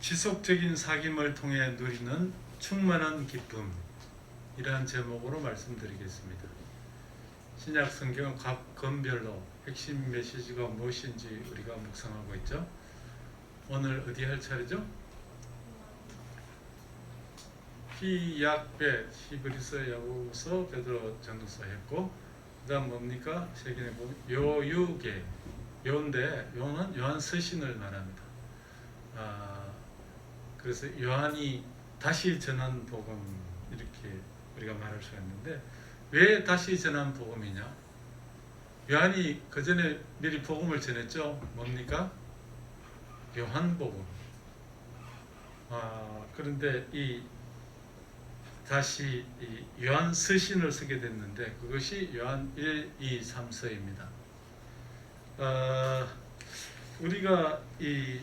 지속적인 사귐을 통해 누리는 충만한 기쁨, 이러한 제목으로 말씀드리겠습니다. 신약 성경 각 건별로 핵심 메시지가 무엇인지 우리가 묵상하고 있죠. 오늘 어디 할 차례죠? 히약베, 히브리서, 야고보서, 베드로 전후서 했고, 그다음 뭡니까? 세계에 보면 요유계, 요인데 요는 요한 서신을 말합니다. 그래서 요한이 다시 전한 복음, 이렇게 우리가 말할 수가 있는데, 왜 다시 전한 복음이냐? 요한이 그 전에 미리 복음을 전했죠. 뭡니까? 요한복음. 그런데 다시 요한 서신을 쓰게 됐는데, 그것이 요한 1, 2, 3서입니다. 우리가 이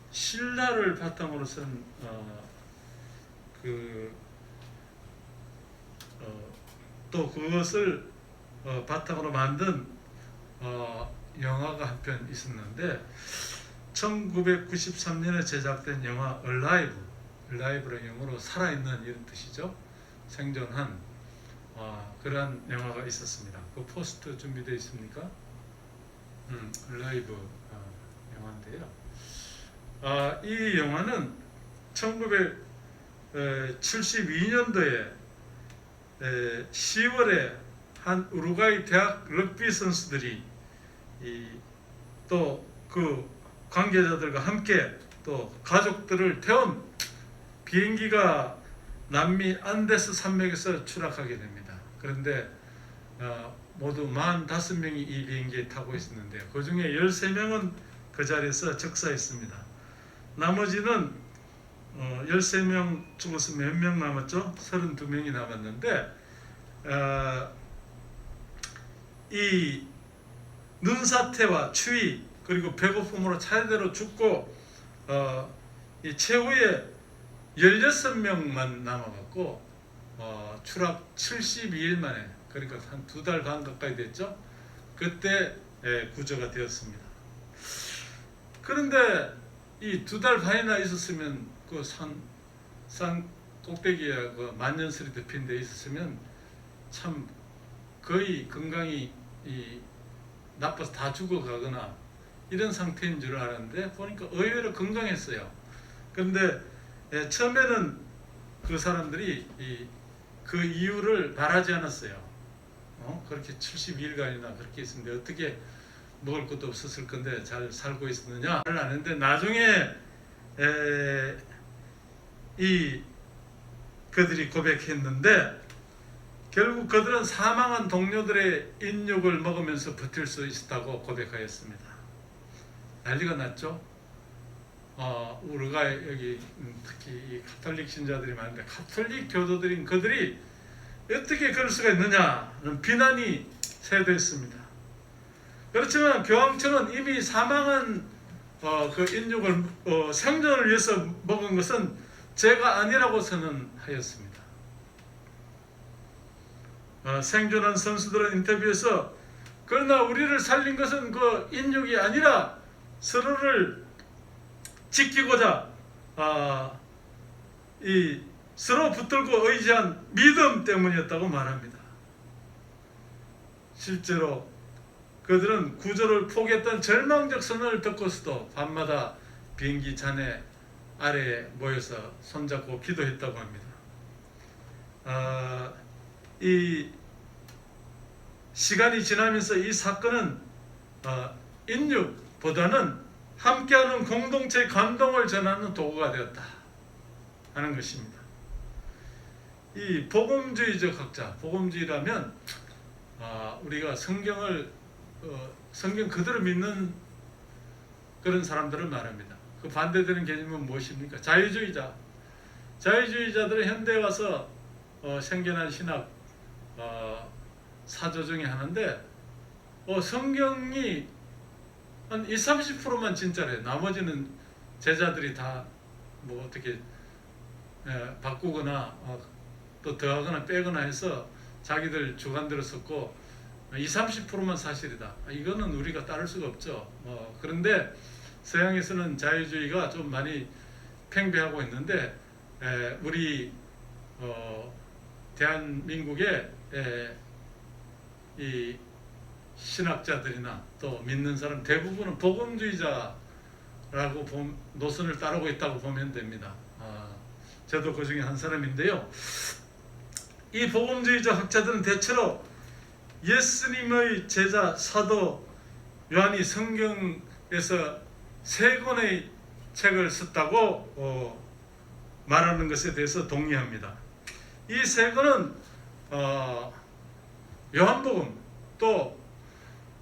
신라를 바탕으로 쓴 또 그것을 바탕으로 만든 영화가 한 편 있었는데, 1993년에 제작된 영화 얼라이브라는 영어로 살아있는 이런 뜻이죠. 생존한 그러한 영화가 있었습니다. 그 포스터 준비되어 있습니까? 얼라이브 영화인데요. 이 영화는 1972년도에 10월에 한 우루과이 대학 럭비 선수들이 또 그 관계자들과 함께 또 가족들을 태운 비행기가 남미 안데스 산맥에서 추락하게 됩니다. 그런데 모두 45명이 이 비행기에 타고 있었는데, 그 중에 13명은 그 자리에서 적사했습니다. 나머지는 13명 죽어서 몇 명 남았죠? 32명이 남았는데, 이 눈사태와 추위 그리고 배고픔으로 차례대로 죽고 이 최후에 16명만 남아갖고 추락 72일 만에, 그러니까 한 2달 반 가까이 됐죠. 그때 구조가 되었습니다. 그런데 이 2달 반이나 있었으면, 그 산 꼭대기에 그 만년설이 덮인 데 있었으면 참 거의 건강이 나빠서 다 죽어가거나 이런 상태인 줄 알았는데, 보니까 의외로 건강했어요. 그런데 처음에는 그 사람들이 그 이유를 말하지 않았어요. 그렇게 72일간이나 그렇게 있었는데 어떻게 먹을 것도 없었을 건데 잘 살고 있었느냐 말 안 했는데, 나중에 그들이 고백했는데, 결국 그들은 사망한 동료들의 인육을 먹으면서 버틸 수 있었다고 고백하였습니다. 난리가 났죠. 우리가 여기 특히 가톨릭 신자들이 많은데, 가톨릭 교도들인 그들이 어떻게 그럴 수가 있느냐는 비난이 세도했습니다. 그렇지만 교황청은 이미 사망한 그 인육을 생존을 위해서 먹은 것은 죄가 아니라고 선언하였습니다. 생존한 선수들은 인터뷰에서, 그러나 우리를 살린 것은 그 인육이 아니라 서로를 지키고자 서로 붙들고 의지한 믿음 때문이었다고 말합니다. 실제로 그들은 구조를 포기했던 절망적 선언을 듣고서도 밤마다 비행기 잔해 아래에 모여서 손잡고 기도했다고 합니다. 이 시간이 지나면서 이 사건은 인육보다는 함께하는 공동체의 감동을 전하는 도구가 되었다 하는 것입니다. 이 복음주의적 학자, 복음주의라면 우리가 성경 그대로 믿는 그런 사람들을 말합니다. 그 반대되는 개념은 무엇입니까? 자유주의자들은 현대에 와서 생겨난 신학 사조 중에 하나인데, 성경이 한 20, 30%만 진짜래요. 나머지는 제자들이 다 뭐 어떻게 바꾸거나 또 더하거나 빼거나 해서 자기들 주관대로 썼고, 20, 30%만 사실이다. 이거는 우리가 따를 수가 없죠. 그런데 서양에서는 자유주의가 좀 많이 팽배하고 있는데 우리 대한민국의 이 신학자들이나 또 믿는 사람 대부분은 복음주의자라고 노선을 따르고 있다고 보면 됩니다. 저도 그 중에 한 사람인데요. 이 복음주의자 학자들은 대체로 예수님의 제자 사도 요한이 성경에서 3권의 책을 썼다고 말하는 것에 대해서 동의합니다. 이 3권은 요한복음, 또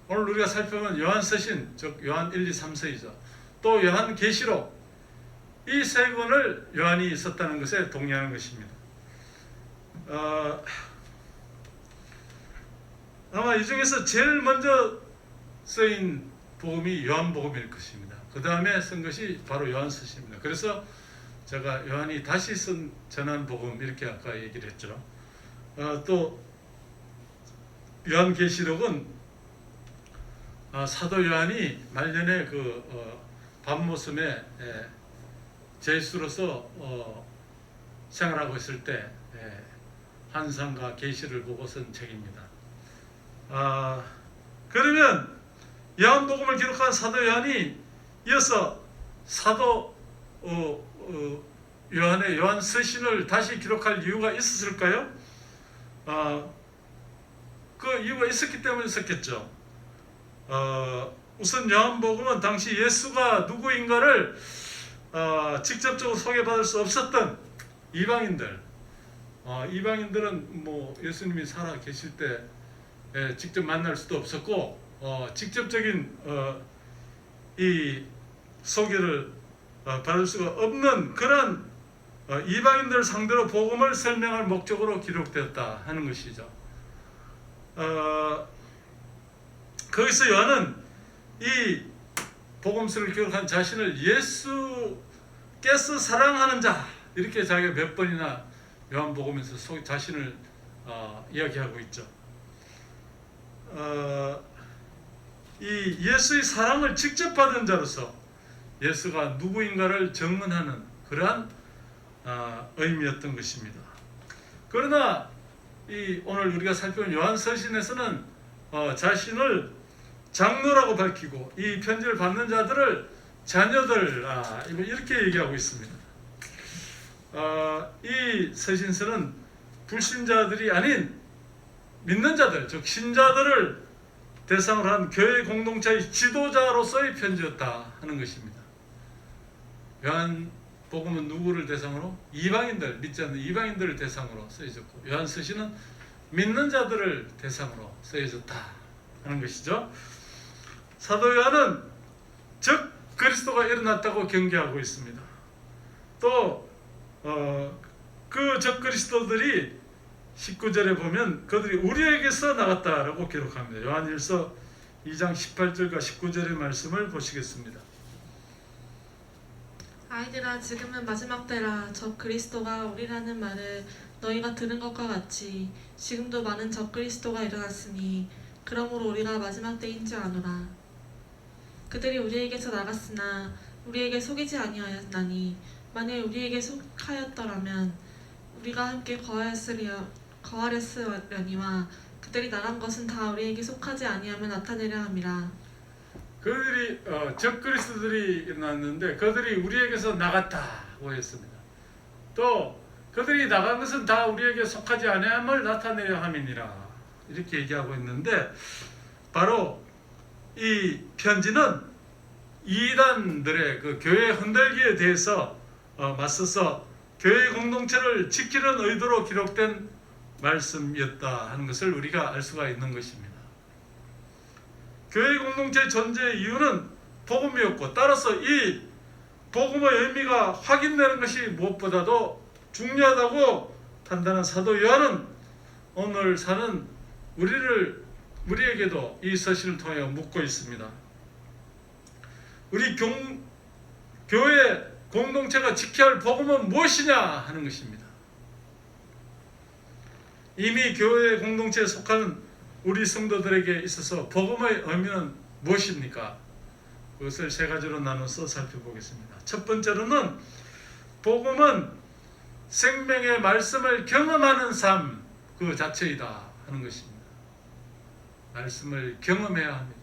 오늘 우리가 살펴본 요한서신, 즉 요한 1, 2, 3서이죠. 또 요한계시록, 이 3권을 요한이 썼다는 것에 동의하는 것입니다. 아마 이 중에서 제일 먼저 쓰인 복음이 요한복음일 것입니다. 그 다음에 쓴 것이 바로 요한서신입니다. 그래서 제가 요한이 다시 쓴 전한 복음 이렇게 아까 얘기를 했죠. 또 요한계시록은 사도 요한이 말년에 밤모섬에 제수로서 생활하고 있을 때 환상과 계시를 보고 쓴 책입니다. 그러면 요한복음을 기록한 사도 요한이 이어서 사도 요한의 요한서신을 다시 기록할 이유가 있었을까요? 그 이유가 있었기 때문에 썼겠죠. 우선 요한복음은 당시 예수가 누구인가를 직접적으로 소개받을 수 없었던 이방인들, 이방인들은 예수님이 살아 계실 때 직접 만날 수도 없었고 직접적인 이 소개를 받을 수가 없는 그런 이방인들 상대로 복음을 설명할 목적으로 기록되었다 하는 것이죠. 거기서 요한은 이 복음서를 기록한 자신을 예수께서 사랑하는 자 이렇게 자기가 몇 번이나 요한복음에서 자신을 이야기하고 있죠. 이 예수의 사랑을 직접 받은 자로서 예수가 누구인가를 증언하는 그러한 의미였던 것입니다. 그러나 이 오늘 우리가 살펴본 요한서신에서는 자신을 장로라고 밝히고 이 편지를 받는 자들을 자녀들 이렇게 얘기하고 있습니다. 이 서신서는 불신자들이 아닌 믿는 자들, 즉 신자들을 대상으로 한 교회 공동체의 지도자로서의 편지였다 하는 것입니다. 요한복음은 누구를 대상으로? 이방인들, 믿지 않는 이방인들을 대상으로 쓰여졌고 요한서신은 믿는 자들을 대상으로 쓰여졌다 하는 것이죠. 사도 요한은 즉 그리스도가 일어났다고 경계하고 있습니다. 또 그 적 그리스도들이 19절에 보면 그들이 우리에게서 나갔다라고 기록합니다. 요한일서 2장 18절과 19절의 말씀을 보시겠습니다. 아이들아, 지금은 마지막 때라. 적 그리스도가 우리라는 말을 너희가 들은 것과 같이 지금도 많은 적 그리스도가 일어났으니 그러므로 우리가 마지막 때인 줄 아노라. 그들이 우리에게서 나갔으나 우리에게 속이지 아니하였나니 만일 우리에게 속하였더라면 우리가 함께 거하렸으려니와 그들이 나간 것은 다 우리에게 속하지 아니하면 나타내려 함이라. 그들이 적 그리스도들이 일어났는데 그들이 우리에게서 나갔다고 했습니다. 또 그들이 나간 것은 다 우리에게 속하지 아니함을 나타내려 함이니라 이렇게 얘기하고 있는데 바로 이 편지는 이단들의 그 교회 흔들기에 대해서 맞서서 교회 공동체를 지키는 의도로 기록된 말씀이었다 하는 것을 우리가 알 수가 있는 것입니다. 교회 공동체의 존재의 이유는 복음이었고 따라서 이 복음의 의미가 확인되는 것이 무엇보다도 중요하다고 판단한 사도 요한은 오늘 사는 우리에게도 이 서신을 통해 묻고 있습니다. 우리 교회 공동체가 지켜야 할 복음은 무엇이냐 하는 것입니다. 이미 교회 공동체에 속하는 우리 성도들에게 있어서 복음의 의미는 무엇입니까? 그것을 세 가지로 나눠서 살펴보겠습니다. 첫 번째로는 복음은 생명의 말씀을 경험하는 삶 그 자체이다 하는 것입니다. 말씀을 경험해야 합니다.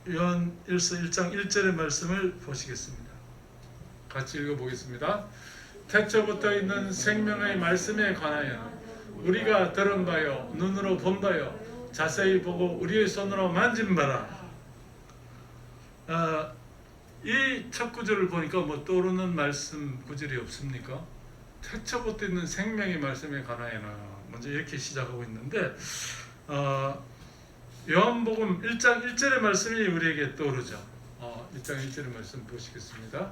요한일서 1장 1절의 말씀을 보시겠습니다. 같이 읽어보겠습니다. 태초부터 있는 생명의 말씀에 관하여 우리가 들은 바요 눈으로 본 바요 자세히 보고 우리의 손으로 만진 바라. 이 첫 구절을 보니까 뭐 떠오르는 말씀 구절이 없습니까? 태초부터 있는 생명의 말씀에 관하여는 먼저 이렇게 시작하고 있는데 요한복음 1장 1절의 말씀이 우리에게 떠오르죠. 1장 1절의 말씀 보시겠습니다.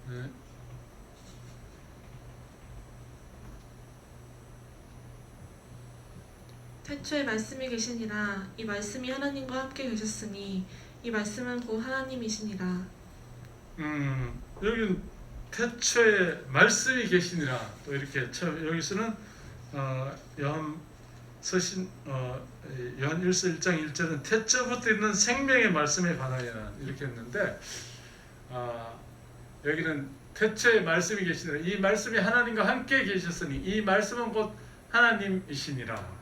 네. 태초에 말씀이 계시니라. 이 말씀이 하나님과 함께 계셨으니 이 말씀은 곧 하나님이시니라. 여기는 태초에 말씀이 계시니라. 또 이렇게 여기서는 요한일서 1장 1절은 태초부터 있는 생명의 말씀에 관하여 이렇게 했는데 여기는 태초에 말씀이 계시니라. 이 말씀이 하나님과 함께 계셨으니 이 말씀은 곧 하나님이시니라.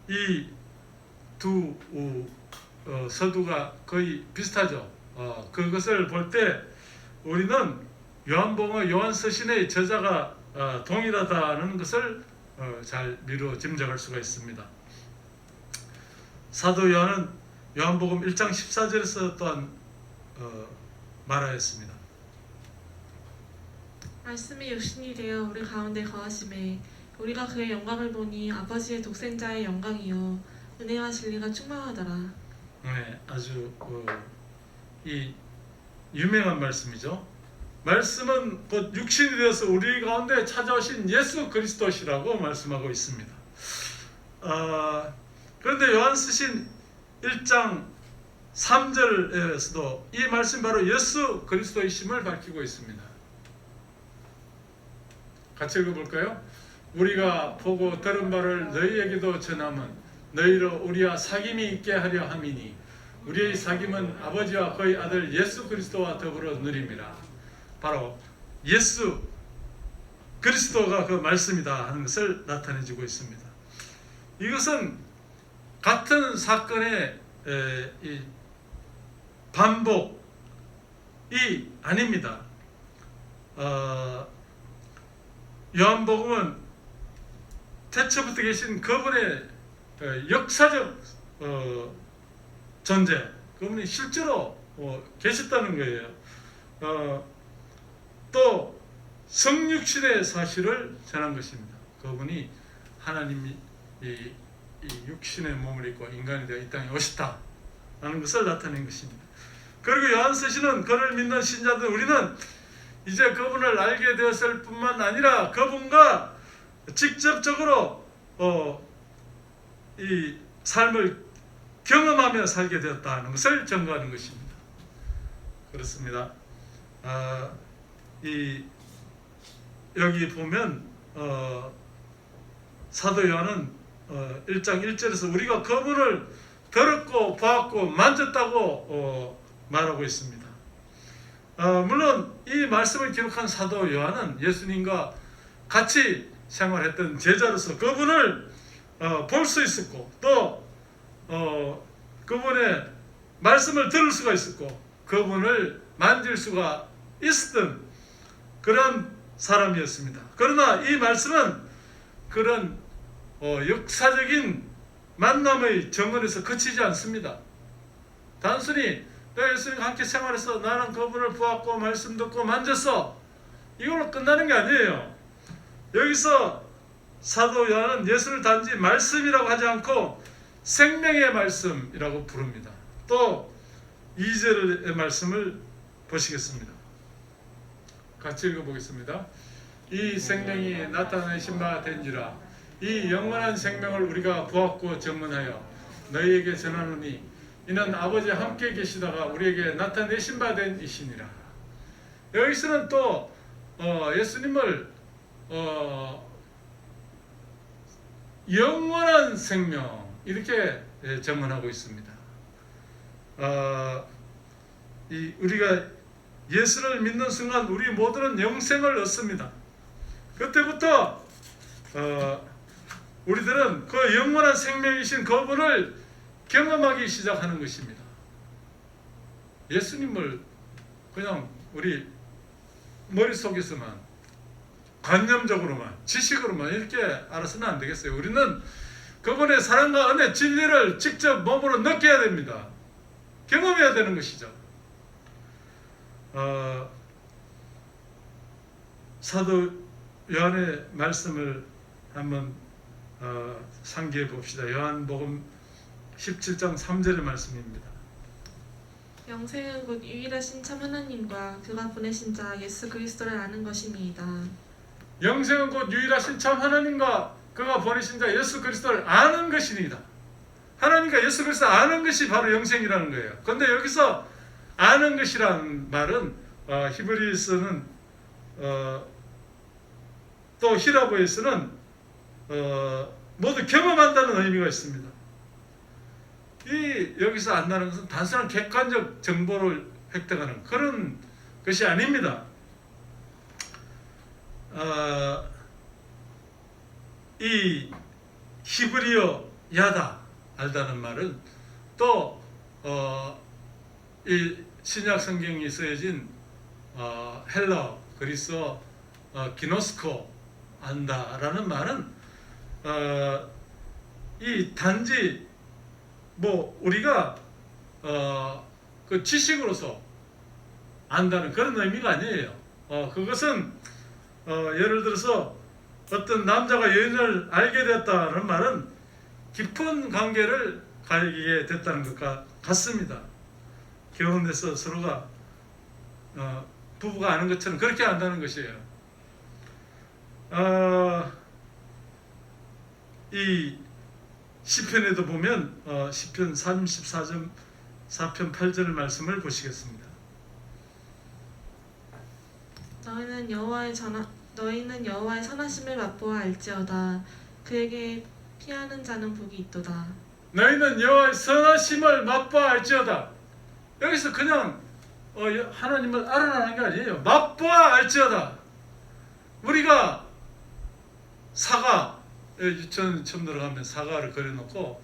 이 두 서두가 거의 비슷하죠. 그것을 볼 때 우리는 요한복음과 요한서신의 저자가 동일하다는 것을 잘 미루어 짐작할 수가 있습니다. 사도 요한은 요한복음 1장 14절에서 또한 말하였습니다. 말씀이 육신이 되어 우리 가운데 거하심에 우리가 그의 영광을 보니 아버지의 독생자의 영광이요 은혜와 진리가 충만하더라. 네, 아주 이 유명한 말씀이죠. 말씀은 곧 육신이 되어서 우리 가운데 찾아오신 예수 그리스도시라고 말씀하고 있습니다. 그런데 요한서신 1장 3절에서도 이 말씀 바로 예수 그리스도이심을 밝히고 있습니다. 같이 읽어볼까요? 우리가 보고 들은 바를 너희에게도 전함은 너희로 우리와 사귐이 있게 하려 함이니 우리의 사귐은 아버지와 그의 아들 예수 그리스도와 더불어 누림이라. 바로 예수 그리스도가 그 말씀이다 하는 것을 나타내주고 있습니다. 이것은 같은 사건의 이 반복이 아닙니다. 요한복음은 태초부터 계신 그분의 역사적 존재, 그분이 실제로 계셨다는 거예요. 또 성육신의 사실을 전한 것입니다. 그분이 하나님이 이 육신의 몸을 입고 인간이 되어 이 땅에 오셨다라는 것을 나타낸 것입니다. 그리고 요한서신은 그를 믿는 신자들 우리는 이제 그분을 알게 되었을 뿐만 아니라 그분과 직접적으로 이 삶을 경험하며 살게 되었다는 것을 증거하는 것입니다. 그렇습니다. 여기 보면 사도 요한은 1장 1절에서 우리가 그분을 들었고 보았고 만졌다고 말하고 있습니다. 물론 이 말씀을 기록한 사도 요한은 예수님과 같이 생활했던 제자로서 그분을 볼 수 있었고 또 그분의 말씀을 들을 수가 있었고 그분을 만질 수가 있었던 그런 사람이었습니다. 그러나 이 말씀은 그런 역사적인 만남의 정원에서 그치지 않습니다. 단순히 내가 예수님과 함께 생활해서 나는 그분을 보았고 말씀 듣고 만졌어 이걸로 끝나는 게 아니에요. 여기서 사도 요한은 예수를 단지 말씀이라고 하지 않고 생명의 말씀이라고 부릅니다. 또 2절의 말씀을 보시겠습니다. 같이 읽어보겠습니다. 이 생명이 나타내신 바 된지라 이 영원한 생명을 우리가 보았고 증언하여 너희에게 전하노니 이는 아버지와 함께 계시다가 우리에게 나타내신 바 된 이시니라. 여기서는 또 예수님을 영원한 생명 이렇게 정언하고 있습니다. 우리가 예수를 믿는 순간 우리 모두는 영생을 얻습니다. 그때부터 우리들은 그 영원한 생명이신 그분을 경험하기 시작하는 것입니다. 예수님을 그냥 우리 머릿속에서만 관념적으로만 지식으로만 이렇게 알아서는 안 되겠어요. 우리는 그분의 사랑과 은혜 진리를 직접 몸으로 느껴야 됩니다. 경험해야 되는 것이죠. 사도 요한의 말씀을 한번 상기해 봅시다. 요한복음 17장 3절의 말씀입니다. 영생은 곧 유일하신 참 하나님과 그가 보내신 자 예수 그리스도를 아는 것입니다. 영생은 곧 유일하신 참 하나님과 그가 보내신 자 예수 그리스도를 아는 것이니다. 하나님과 예수 그리스도를 아는 것이 바로 영생이라는 거예요. 그런데 여기서 아는 것이라는 말은 히브리서는 또 히라보에서는 모두 경험한다는 의미가 있습니다. 여기서 안다는 것은 단순한 객관적 정보를 획득하는 그런 것이 아닙니다. 이 히브리어 야다 알다는 말은 또 이 신약 성경이 쓰여진 헬라 그리스어 기노스코 안다라는 말은 이 단지 뭐 우리가 그 지식으로서 안다는 그런 의미가 아니에요. 그것은 예를 들어서 어떤 남자가 여인을 알게 됐다는 말은 깊은 관계를 가지게 됐다는 것과 같습니다. 결혼해서 서로가 부부가 아는 것처럼 그렇게 안다는 것이에요. 이 시편에도 보면 시편 34편 8절 말씀을 보시겠습니다. 너희는 여호와의 선하심을 맛보아 알지어다. 그에게 피하는 자는 복이 있도다. 너희는 여호와의 선하심을 맛보아 알지어다. 여기서 그냥 하나님을 알아라는 게 아니에요. 맛보아 알지어다. 우리가 사과 유치원 처음 들어가면 사과를 그려놓고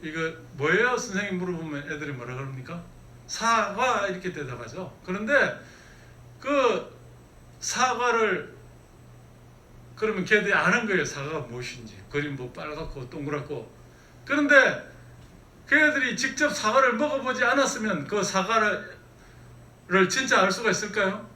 이거 뭐예요? 선생님 물어보면 애들이 뭐라 그럽니까? 사과 이렇게 대답하죠. 그런데 그 사과를 그러면 걔들이 아는 거예요. 사과가 무엇인지. 그림 뭐 빨갛고 동그랗고. 그런데 걔들이 직접 사과를 먹어보지 않았으면 그 사과를 진짜 알 수가 있을까요?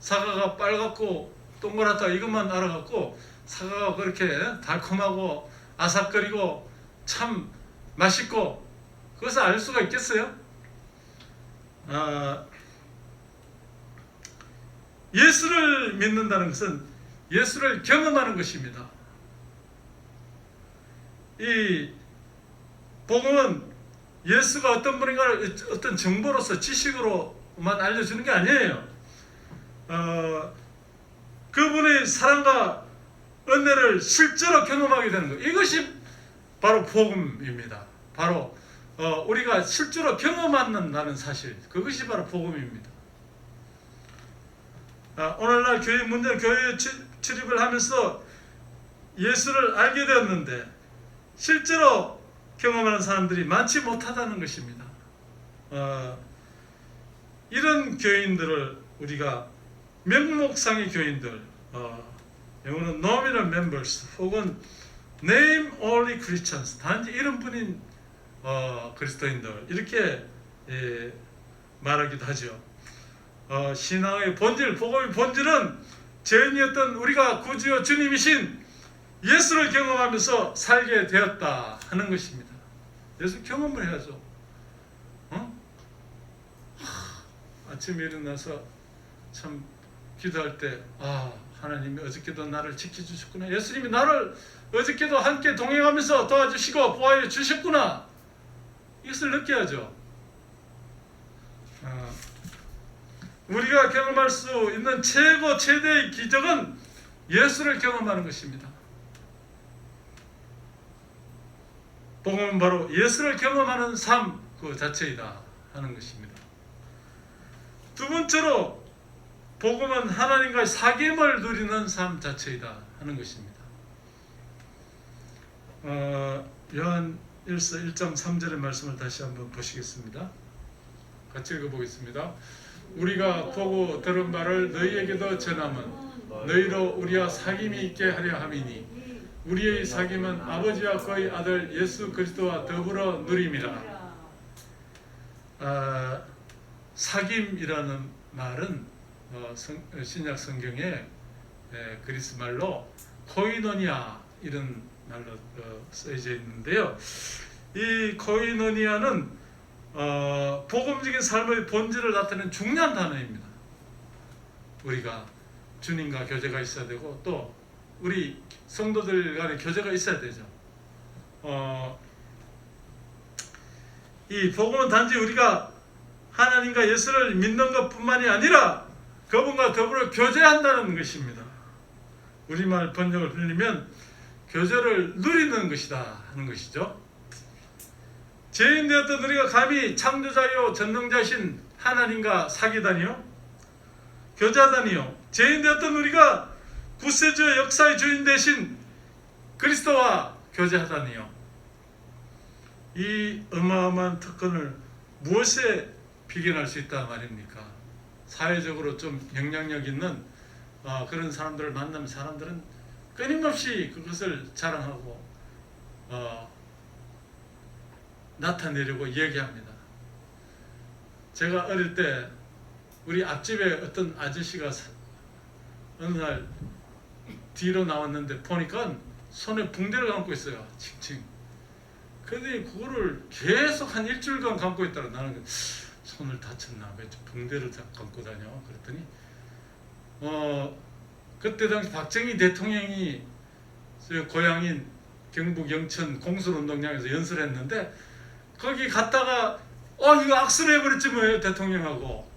사과가 빨갛고 동그랗다 이것만 알아갖고 사과가 그렇게 달콤하고 아삭거리고 참 맛있고 그것을 알 수가 있겠어요? 예수를 믿는다는 것은 예수를 경험하는 것입니다. 이 복음은 예수가 어떤 분인가를 어떤 정보로서 지식으로만 알려주는 게 아니에요. 그분의 사랑과 은혜를 실제로 경험하게 되는 것, 이것이 바로 복음입니다. 바로 우리가 실제로 경험한다는 사실, 그것이 바로 복음입니다. 오늘날 교회 문제는 교회에 출입을 하면서 예수를 알게 되었는데 실제로 경험하는 사람들이 많지 못하다는 것입니다. 이런 교인들을 우리가 명목상의 교인들, 영어는 nominal members 혹은 name only Christians, 단지 이름뿐인 그리스도인들 이렇게 말하기도 하죠. 신앙의 본질, 복음의 본질은 죄인이었던 우리가 구주여 주님이신 예수를 경험하면서 살게 되었다 하는 것입니다. 예수 경험을 해야죠. 아침에 일어나서 참 기도할 때 하나님이 어저께도 나를 지켜주셨구나. 예수님이 나를 어저께도 함께 동행하면서 도와주시고 보호해 주셨구나. 이것을 느껴야죠. 우리가 경험할 수 있는 최대의 기적은 예수를 경험하는 것입니다. 복음은 바로 예수를 경험하는 삶 그 자체이다 하는 것입니다. 두 번째로 복음은 하나님과의 사귐을 누리는 삶 자체이다 하는 것입니다. 요한일서 1장 3절의 말씀을 다시 한번 보시겠습니다. 같이 읽어보겠습니다. 우리가 보고 들은 바를 너희에게도 전함은 너희로 우리와 사귐이 있게 하려 함이니 우리의 사귐은 아버지와 그의 아들 예수 그리스도와 더불어 누림이라. 사귐이라는 말은 신약 성경에 그리스 말로 코이노니아 이런 말로 쓰여져 있는데요. 이 코이노니아는 복음적인 삶의 본질을 나타내는 중요한 단어입니다. 우리가 주님과 교제가 있어야 되고 또 우리 성도들 간의 교제가 있어야 되죠. 이 복음은 단지 우리가 하나님과 예수를 믿는 것뿐만이 아니라 그분과 더불어 교제한다는 것입니다. 우리말 번역을 빌리면 교제를 누리는 것이다 하는 것이죠. 죄인 되었던 우리가 감히 창조자요 전능자신 하나님과 사귀다니요? 교제하다니요? 죄인 되었던 우리가 구세주의 역사의 주인 되신 그리스도와 교제하다니요? 이 어마어마한 특권을 무엇에 비견할 수 있다 말입니까? 사회적으로 좀 영향력 있는 그런 사람들을 만나면 사람들은 끊임없이 그것을 자랑하고 나타내려고 이야기합니다. 제가 어릴 때 우리 앞집에 어떤 아저씨가 어느 날 뒤로 나왔는데 보니까 손에 붕대를 감고 있어요. 칭칭. 근데 그거를 계속 한 일주일간 감고 있다가 나는 손을 다쳤나 왜 붕대를 감고 다녀? 그랬더니 그때 당시 박정희 대통령이 고향인 경북 영천 공설운동장에서 연설했는데 거기 갔다가 이거 악수를 해버렸지 뭐예요 대통령하고.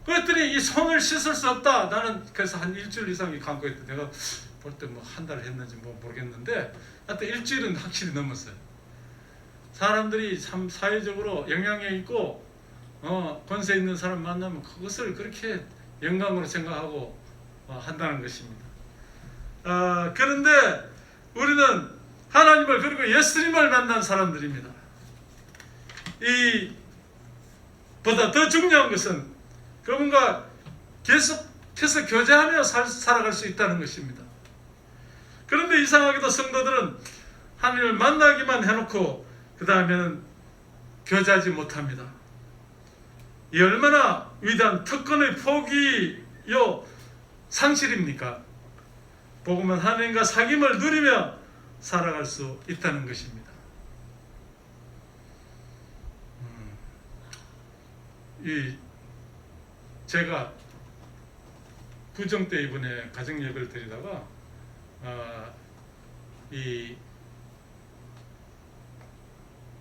그랬더니 이 손을 씻을 수 없다. 나는 그래서 한 일주일 이상이 감고 있다. 내가 볼 때 뭐 한 달 했는지 뭐 모르겠는데 하여튼 일주일은 확실히 넘었어요. 사람들이 참 사회적으로 영향력 있고 권세 있는 사람 만나면 그것을 그렇게 영광으로 생각하고 한다는 것입니다. 그런데 우리는 하나님을 그리고 예수님을 만난 사람들입니다. 이 보다 더 중요한 것은 그분과 계속해서 교제하며 살아갈 수 있다는 것입니다. 그런데 이상하게도 성도들은 하나님을 만나기만 해놓고 그 다음에는 교제하지 못합니다. 이 얼마나 위대한 특권의 포기요 상실입니까? 복음은 하나님과 사귐을 누리며 살아갈 수 있다는 것입니다. 제가 부정 때 이번에 가정 예배를 드리다가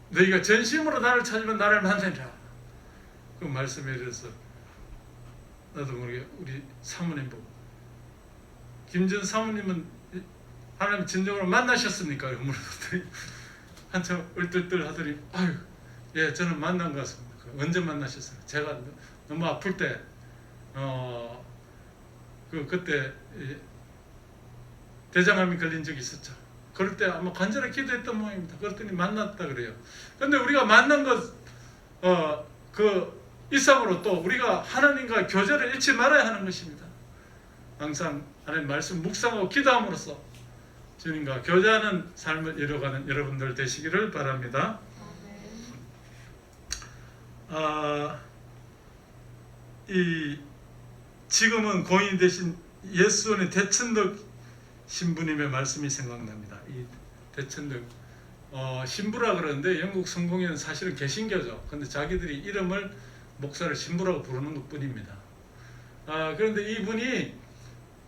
너희가 전심으로 나를 찾으면 나를 만나리라 그 말씀에 대해서 나도 모르게 우리 사모님 보고 김전 사모님은 하나님 진정으로 만나셨습니까? 물어봤더니 한참 얼떨떨 하더니 아유 예 저는 만난 것 같습니다. 언제 만나셨어요? 제가 너무 아플 때 그때 대장암이 걸린 적이 있었죠. 그럴 때 아마 간절히 기도했던 모양입니다. 그랬더니 만났다 그래요. 그런데 우리가 만난 것 그 이상으로 또 우리가 하나님과 교제를 잃지 말아야 하는 것입니다. 항상 하나님 말씀 묵상하고 기도함으로써 주님과 교제하는 삶을 이뤄가는 여러분들 되시기를 바랍니다. 지금은 고인 되신 예수원의 대천덕 신부님의 말씀이 생각납니다. 이 대천덕 신부라 그러는데 영국 성공회는 사실은 개신교죠. 그런데 자기들이 이름을 목사를 신부라고 부르는 것 뿐입니다. 그런데 이분이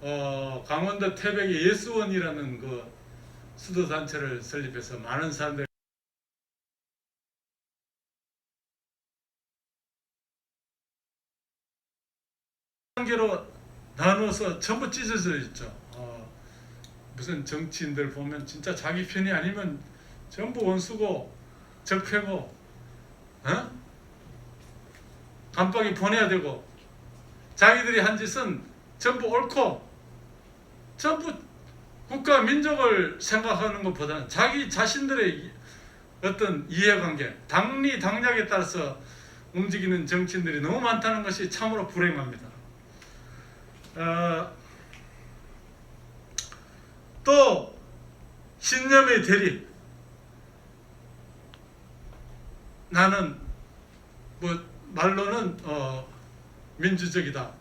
강원도 태백에 예수원이라는 그 수도 단체를 설립해서 많은 사람들 단계로 나누어서 전부 찢어져 있죠. 무슨 정치인들 보면 진짜 자기 편이 아니면 전부 원수고 적폐고, 감방에 보내야 되고, 자기들이 한 짓은 전부 옳고, 전부 국가 민족을 생각하는 것보다는 자기 자신들의 어떤 이해관계, 당리 당략에 따라서 움직이는 정치인들이 너무 많다는 것이 참으로 불행합니다. 또 신념의 대립. 나는 뭐 말로는 민주적이다,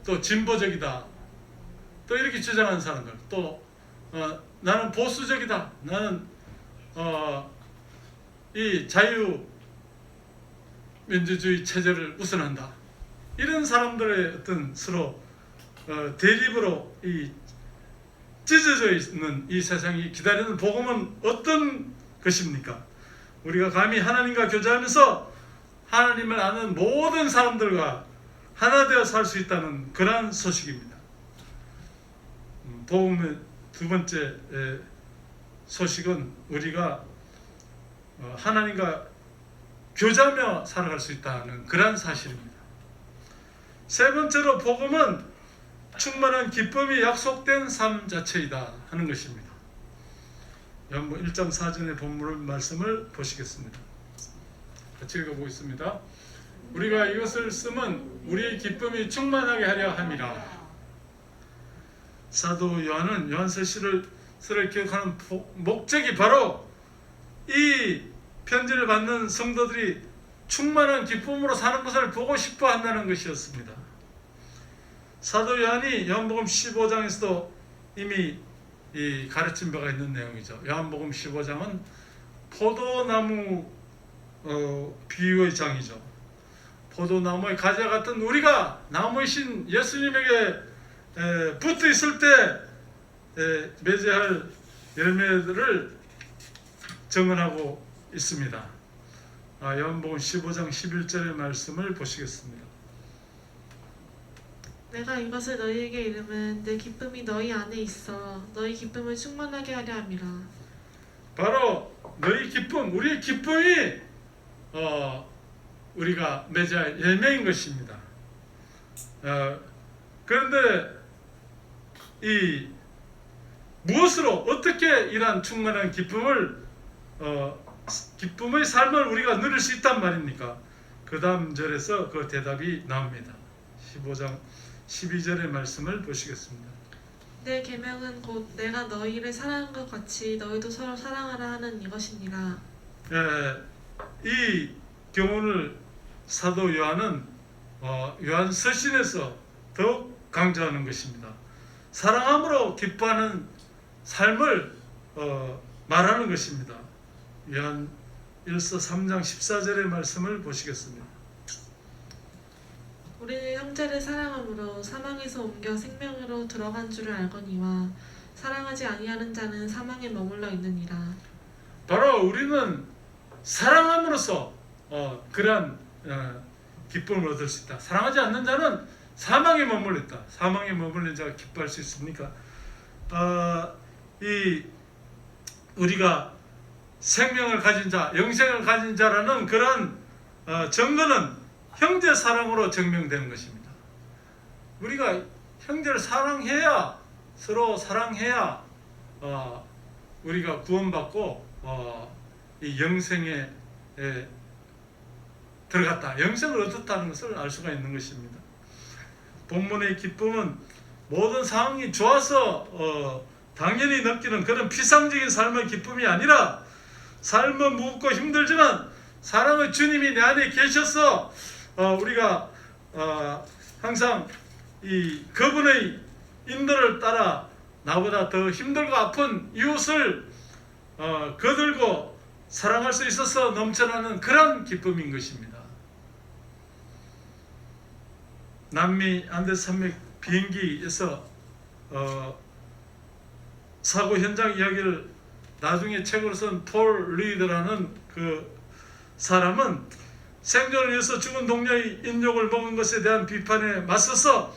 또 진보적이다, 또 이렇게 주장하는 사람들, 또 나는 보수적이다, 나는 이 자유민주주의 체제를 우선한다, 이런 사람들의 어떤 서로 대립으로 이 찢어져 있는 이 세상이 기다리는 복음은 어떤 것입니까? 우리가 감히 하나님과 교제하면서 하나님을 아는 모든 사람들과 하나 되어 살 수 있다는 그러한 소식입니다. 복음의 두 번째 소식은 우리가 하나님과 교제하며 살아갈 수 있다는 그러한 사실입니다. 세 번째로 복음은 충만한 기쁨이 약속된 삶 자체이다 하는 것입니다. 요한복음 1장 4절의 본문 말씀을 보시겠습니다. 같이 읽어보겠습니다. 우리가 이것을 쓰면 우리의 기쁨이 충만하게 하려 함이라. 사도 요한은 요한서시를 기억하는 목적이 바로 이 편지를 받는 성도들이 충만한 기쁨으로 사는 것을 보고 싶어 한다는 것이었습니다. 사도 요한이 요한복음 15장에서도 이미 이 가르친 바가 있는 내용이죠. 요한복음 15장은 포도나무 비유의 장이죠. 포도나무의 가지와 같은 우리가 나무이신 예수님에게 붙어 있을 때 맺어야 할 열매들을 증언하고 있습니다. 요한복음 15장 11절의 말씀을 보시겠습니다. 내가 이것을 너희에게 이름은 내 기쁨이 너희 안에 있어 너희 기쁨을 충만하게 하려 함이라. 바로 너희 기쁨, 우리의 기쁨이 우리가 맺어야 할 열매인 것입니다. 그런데 이 무엇으로 어떻게 이러한 충만한 기쁨을 기쁨의 삶을 우리가 누릴 수 있단 말입니까? 그 다음 절에서 그 대답이 나옵니다. 15장 12절의 말씀을 보시겠습니다. 내 계명은 곧 내가 너희를 사랑한 것 같이 너희도 서로 사랑하라 하는 이것이니라. 이 교훈을 사도 요한은 요한 서신에서 더욱 강조하는 것입니다. 사랑함으로 기뻐하는 삶을 말하는 것입니다. 요한 1서 3장 14절의 말씀을 보시겠습니다. 우리는 형제를 사랑함으로 사망에서 옮겨 생명으로 들어간 줄을 알거니와 사랑하지 아니하는 자는 사망에 머물러 있느니라. 바로 우리는 사랑함으로써 그러한 기쁨을 얻을 수 있다. 사랑하지 않는 자는 사망에 머물러 있다. 사망에 머물린 자가 기뻐할 수 있습니까? 우리가 생명을 가진 자, 영생을 가진 자라는 그런 증거는 형제 사랑으로 증명되는 것입니다. 우리가 형제를 사랑해야, 서로 사랑해야 우리가 구원받고 이 영생에 들어갔다, 영생을 얻었다는 것을 알 수가 있는 것입니다. 본문의 기쁨은 모든 상황이 좋아서 당연히 느끼는 그런 피상적인 삶의 기쁨이 아니라 삶은 무겁고 힘들지만 사랑의 주님이 내 안에 계셔서 우리가 항상 이 그분의 인도를 따라 나보다 더 힘들고 아픈 이웃을 거들고 사랑할 수 있어서 넘쳐나는 그런 기쁨인 것입니다. 남미 안데스 산맥 비행기에서 사고 현장 이야기를 나중에 책으로 쓴 폴 리드라는 그 사람은 생존을 위해서 죽은 동료의 인육을 먹은 것에 대한 비판에 맞서서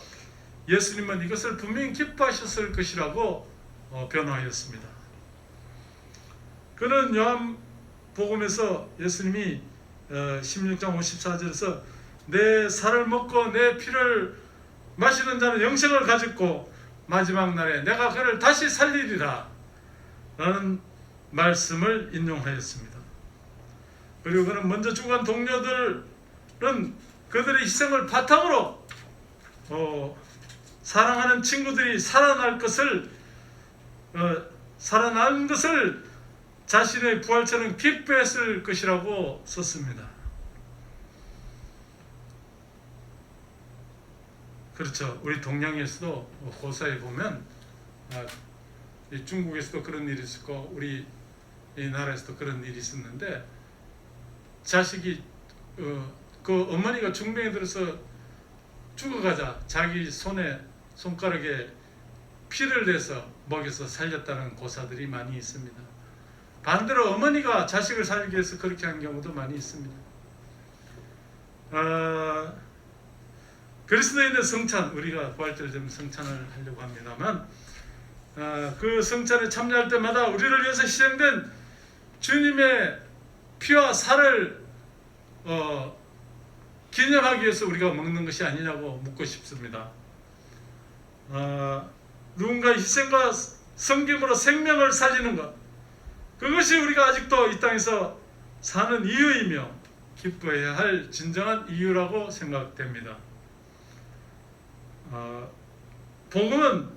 예수님은 이것을 분명히 기뻐하셨을 것이라고 변호하였습니다. 그는 요한복음에서 예수님이 16장 54절에서 내 살을 먹고 내 피를 마시는 자는 영생을 가졌고 마지막 날에 내가 그를 다시 살리리라 라는 말씀을 인용하였습니다. 그리고 그는 먼저 죽은 동료들은 그들의 희생을 바탕으로 사랑하는 친구들이 살아난 것을 자신의 부활처럼 기뻐했을 것이라고 썼습니다. 그렇죠. 우리 동양에서도 고사에 보면 중국에서도 그런 일이 있었고 우리 이 나라에서도 그런 일이 있었는데 자식이 그 어머니가 중병에 들어서 죽어가자 자기 손가락에 피를 내서 먹여서 살렸다는 고사들이 많이 있습니다. 반대로 어머니가 자식을 살리기 위해서 그렇게 한 경우도 많이 있습니다. 그리스도인의 성찬, 우리가 부활절 되면 성찬을 하려고 합니다만 그 성찬에 참여할 때마다 우리를 위해서 희생된 주님의 피와 살을 기념하기 위해서 우리가 먹는 것이 아니냐고 묻고 싶습니다. 누군가의 희생과 섬김으로 생명을 살리는 것, 그것이 우리가 아직도 이 땅에서 사는 이유이며 기뻐해야 할 진정한 이유라고 생각됩니다. 복음은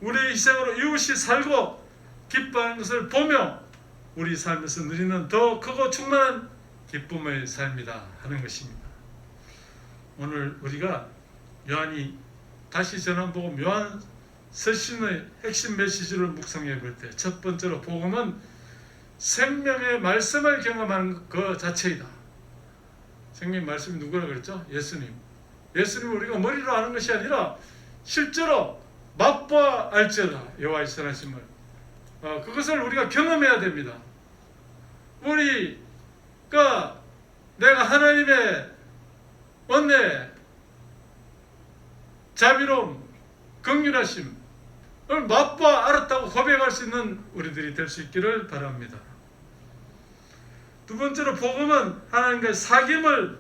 우리의 희생으로 이웃이 살고 기뻐하는 것을 보며 우리 삶에서 누리는 더 크고 충만한 기쁨의 삶이다 하는 것입니다. 오늘 우리가 요한이 다시 전한 복음 요한 서신의 핵심 메시지를 묵상해 볼 때 첫 번째로 복음은 생명의 말씀을 경험하는 그 자체이다. 생명의 말씀이 누구라 그랬죠? 예수님. 예수님을 우리가 머리로 아는 것이 아니라 실제로 맛보아 알지어다. 여호와의 선하심을. 그것을 우리가 경험해야 됩니다. 우리가 내가 하나님의 은혜, 자비로움, 긍휼하심을 맛보아 알았다고 고백할 수 있는 우리들이 될 수 있기를 바랍니다. 두 번째로 복음은 하나님과의 사귐을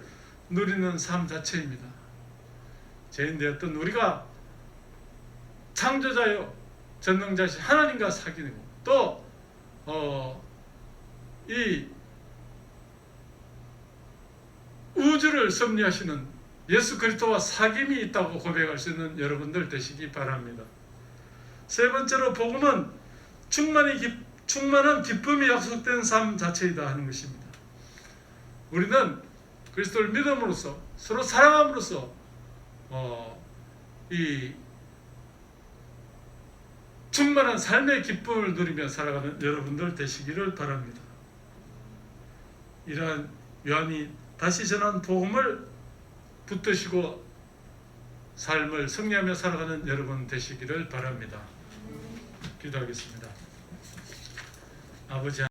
누리는 삶 자체입니다. 죄인 되었던 우리가 창조자요 전능자신 하나님과 사귀고 또 이 우주를 섭리하시는 예수 그리스도와 사귐이 있다고 고백할 수 있는 여러분들 되시기 바랍니다. 세 번째로 복음은 충만한 기쁨이 약속된 삶 자체이다 하는 것입니다. 우리는 그리스도를 믿음으로써 서로 사랑함으로써 이 충만한 삶의 기쁨을 누리며 살아가는 여러분들 되시기를 바랍니다. 이러한 요한이 다시 전한 복음을 붙드시고 삶을 승리하며 살아가는 여러분 되시기를 바랍니다. 기도하겠습니다. 아버지